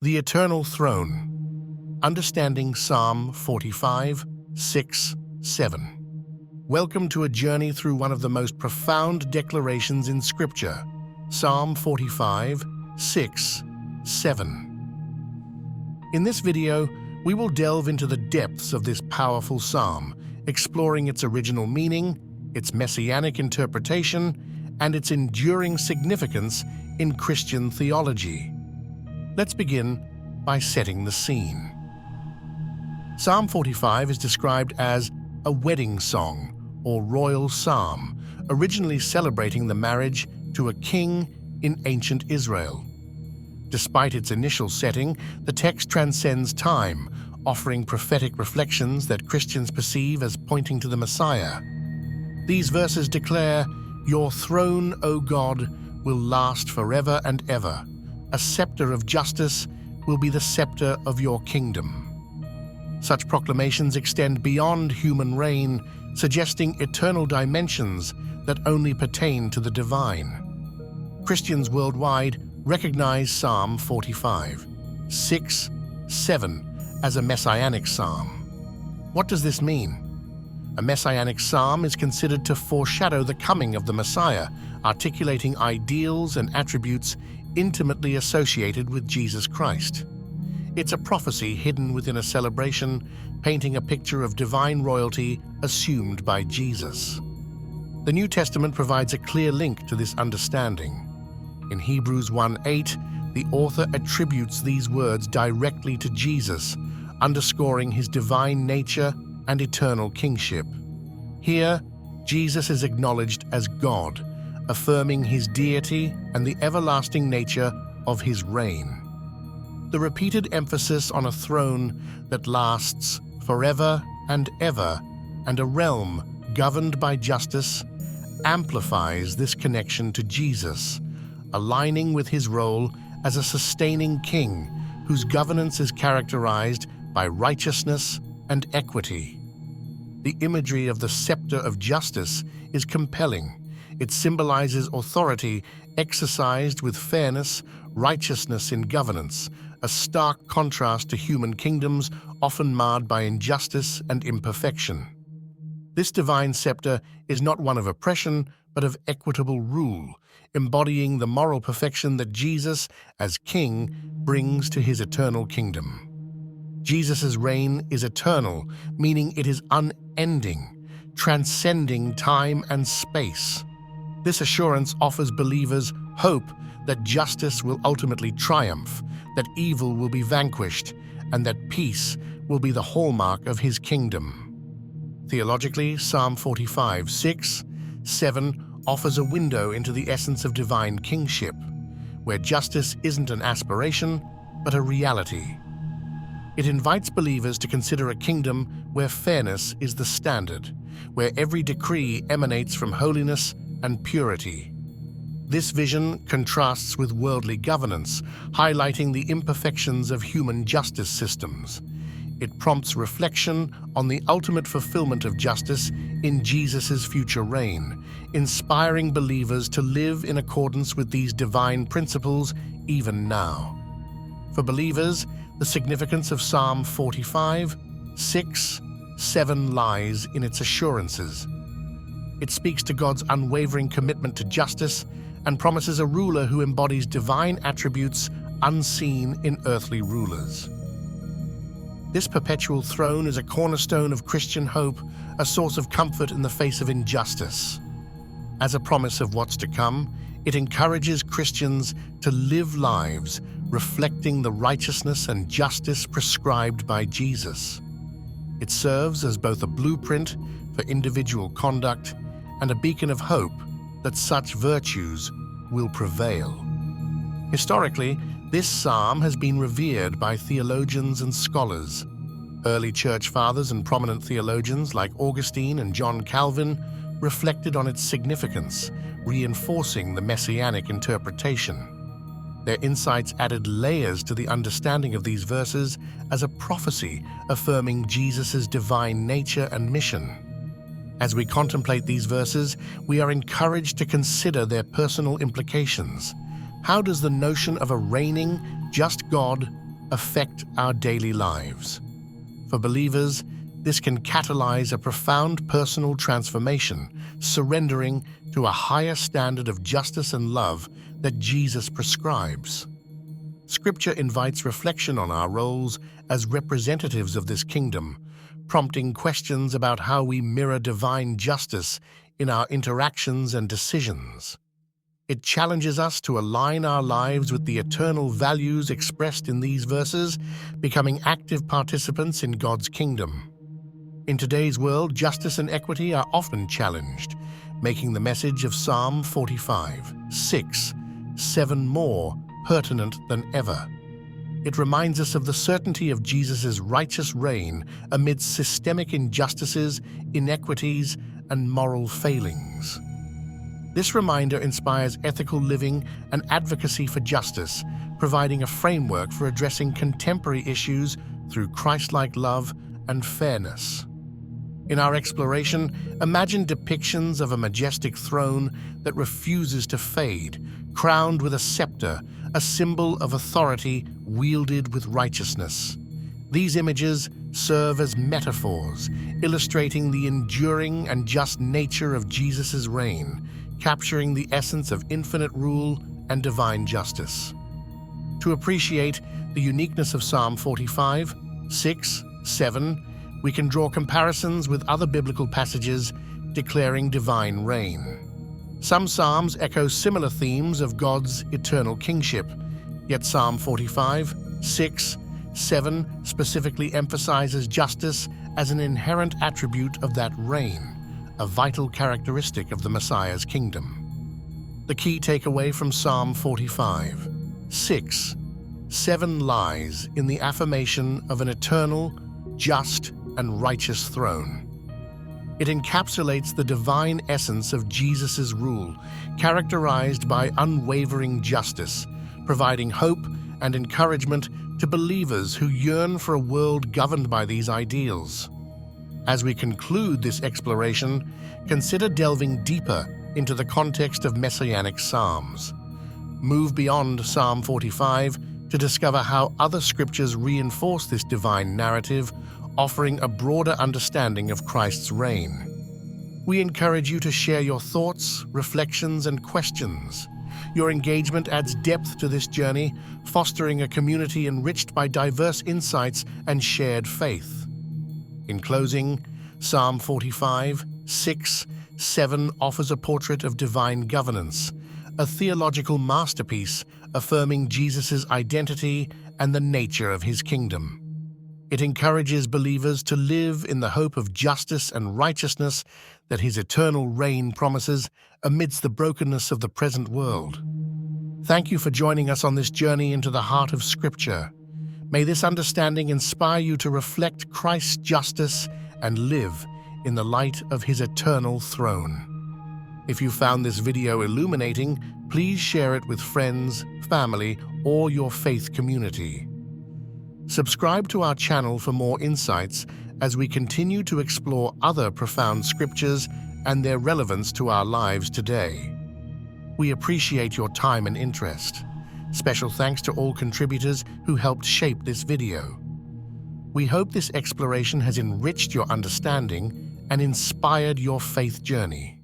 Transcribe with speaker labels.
Speaker 1: The Eternal Throne. Understanding Psalm 45, 6, 7. Welcome to a journey through one of the most profound declarations in Scripture, Psalm 45, 6, 7. In this video, we will delve into the depths of this powerful psalm, exploring its original meaning, its messianic interpretation, and its enduring significance in Christian theology. Let's begin by setting the scene. Psalm 45 is described as a wedding song or royal psalm, originally celebrating the marriage to a king in ancient Israel. Despite its initial setting, the text transcends time, offering prophetic reflections that Christians perceive as pointing to the Messiah. These verses declare, "Your throne, O God, will last forever and ever. A scepter of justice will be the scepter of your kingdom." Such proclamations extend beyond human reign, suggesting eternal dimensions that only pertain to the divine. Christians worldwide recognize Psalm 45, 6, 7 as a messianic psalm. What does this mean? A messianic psalm is considered to foreshadow the coming of the Messiah, articulating ideals and attributes intimately associated with Jesus Christ. It's a prophecy hidden within a celebration, painting a picture of divine royalty assumed by Jesus. The New Testament provides a clear link to this understanding. In Hebrews 1:8, the author attributes these words directly to Jesus, underscoring his divine nature and eternal kingship. Here, Jesus is acknowledged as God, affirming his deity and the everlasting nature of his reign. The repeated emphasis on a throne that lasts forever and ever and a realm governed by justice amplifies this connection to Jesus, aligning with his role as a sustaining king whose governance is characterized by righteousness and equity. The imagery of the scepter of justice is compelling. It symbolizes authority exercised with fairness, righteousness in governance, a stark contrast to human kingdoms often marred by injustice and imperfection. This divine scepter is not one of oppression, but of equitable rule, embodying the moral perfection that Jesus, as king, brings to his eternal kingdom. Jesus' reign is eternal, meaning it is unending, transcending time and space. This assurance offers believers hope that justice will ultimately triumph, that evil will be vanquished, and that peace will be the hallmark of his kingdom. Theologically, Psalm 45, 6, 7 offers a window into the essence of divine kingship, where justice isn't an aspiration, but a reality. It invites believers to consider a kingdom where fairness is the standard, where every decree emanates from holiness and purity. This vision contrasts with worldly governance, highlighting the imperfections of human justice systems. It prompts reflection on the ultimate fulfillment of justice in Jesus' future reign, inspiring believers to live in accordance with these divine principles even now. For believers, the significance of Psalm 45, 6, 7 lies in its assurances. It speaks to God's unwavering commitment to justice and promises a ruler who embodies divine attributes unseen in earthly rulers. This perpetual throne is a cornerstone of Christian hope, a source of comfort in the face of injustice. As a promise of what's to come, it encourages Christians to live lives reflecting the righteousness and justice prescribed by Jesus. It serves as both a blueprint for individual conduct and a beacon of hope that such virtues will prevail. Historically, this psalm has been revered by theologians and scholars. Early church fathers and prominent theologians like Augustine and John Calvin reflected on its significance, reinforcing the messianic interpretation. Their insights added layers to the understanding of these verses as a prophecy affirming Jesus' divine nature and mission. As we contemplate these verses, we are encouraged to consider their personal implications. How does the notion of a reigning, just God affect our daily lives. For believers, this can catalyze a profound personal transformation, surrendering to a higher standard of justice and love that Jesus prescribes. Scripture invites reflection on our roles as representatives of this kingdom, prompting questions about how we mirror divine justice in our interactions and decisions. It challenges us to align our lives with the eternal values expressed in these verses, becoming active participants in God's kingdom. In today's world, justice and equity are often challenged, making the message of Psalm 45, 6, 7 more pertinent than ever. It reminds us of the certainty of Jesus' righteous reign amidst systemic injustices, inequities, and moral failings. This reminder inspires ethical living and advocacy for justice, providing a framework for addressing contemporary issues through Christ-like love and fairness. In our exploration, imagine depictions of a majestic throne that refuses to fade, crowned with a scepter, a symbol of authority wielded with righteousness. These images serve as metaphors, illustrating the enduring and just nature of Jesus' reign, capturing the essence of infinite rule and divine justice. To appreciate the uniqueness of Psalm 45, 6, 7, we can draw comparisons with other biblical passages declaring divine reign. Some psalms echo similar themes of God's eternal kingship, yet Psalm 45, 6, 7 specifically emphasizes justice as an inherent attribute of that reign, a vital characteristic of the Messiah's kingdom. The key takeaway from Psalm 45, 6, 7 lies in the affirmation of an eternal, just, and righteous throne. It encapsulates the divine essence of Jesus' rule, characterized by unwavering justice, providing hope and encouragement to believers who yearn for a world governed by these ideals. As we conclude this exploration, consider delving deeper into the context of Messianic Psalms. Move beyond Psalm 45 to discover how other scriptures reinforce this divine narrative, offering a broader understanding of Christ's reign. We encourage you to share your thoughts, reflections, and questions. Your engagement adds depth to this journey, fostering a community enriched by diverse insights and shared faith. In closing, Psalm 45, 6, 7 offers a portrait of divine governance, a theological masterpiece affirming Jesus' identity and the nature of his kingdom. It encourages believers to live in the hope of justice and righteousness that his eternal reign promises amidst the brokenness of the present world. Thank you for joining us on this journey into the heart of Scripture. May this understanding inspire you to reflect Christ's justice and live in the light of his eternal throne. If you found this video illuminating, please share it with friends, family, or your faith community. Subscribe to our channel for more insights as we continue to explore other profound scriptures and their relevance to our lives today. We appreciate your time and interest. Special thanks to all contributors who helped shape this video. We hope this exploration has enriched your understanding and inspired your faith journey.